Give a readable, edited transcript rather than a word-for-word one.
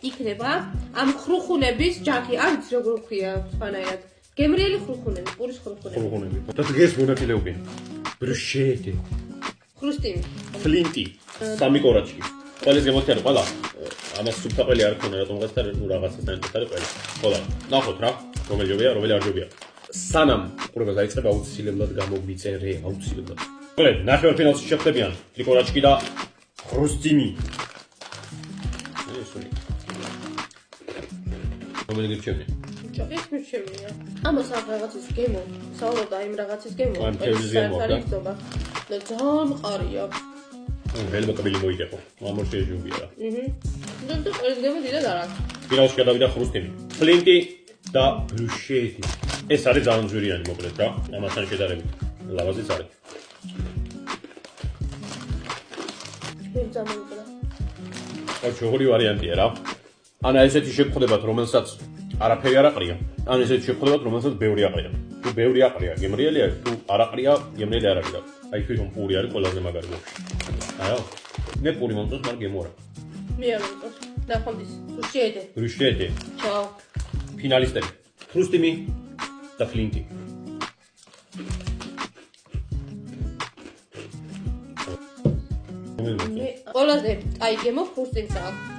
იქნება ამ ხრუხუნების ჯაქი. არ ვიცი როგორ ქვია სხვანაირად. გემრიელი ხრუხუნები, პურის ხრუხუნები. და დღეს მონაწილეობენ ბრუშეტი, ხრუსტიმი, ფლინტი, სამი კორაჩკი. ყველის გემოთი არის ყველა. ამას სუბთაყველი არ ქონა რატომღაც და რაღაცასთან ერთად არის ყველა. ხოლო ნახოთ რა, რომელი ჯობია, რომელი არ ჯობია. სანამ ყურებას დაიწყება აუცილებლად გამოგვიწერე, აუცილებლად. ყველეთ, ნახევარფინალში შეხვდებიან ტრიკორაჩკი და ხრუსტიმი. რომელი გირჩევდი? ეს მირჩევია. ამას რაღაცის გემო, საუბრობდა იმ რაღაცის გემო. ამ თევზის გემო, და? და ძალიან მყარია. ველმოკაბილი მოიგებო. ამორ შეჯობია რა. და ეს გემო დიდად არ აქვს. ფინალში გადავიდა ხრუსტიმი, ფლინტი და ბრუშეტი. ეს არის ძალიან ძვირიანი მოკლედ რა. ამასთან შედარებით ლავაზიც არის. აქ ორი ვარიანტია რა. ან ესეთი შეგხვდებათ, რომელსაც არაფერი არ აყრია, ან ესეთი შეგხვდებათ, რომელსაც ბევრი აყრია. თუ ბევრი აყრია, გემრიელი არის, თუ არ აყრია, გემრიელი არ არის. აი თვითონ პური არის ყველაზე მაგარი ბოქში. აიო. მე პური მომწონს, მაგრამ გემო არა. მე არ მომწონს. ნახვამდის. ბრუშეტი. ბრუშეტი. ჩაო. ფინალისტები. ხრუსტიმი და ფლინტი. ყველაზე აი გემო ხრუსტიმს აქვს.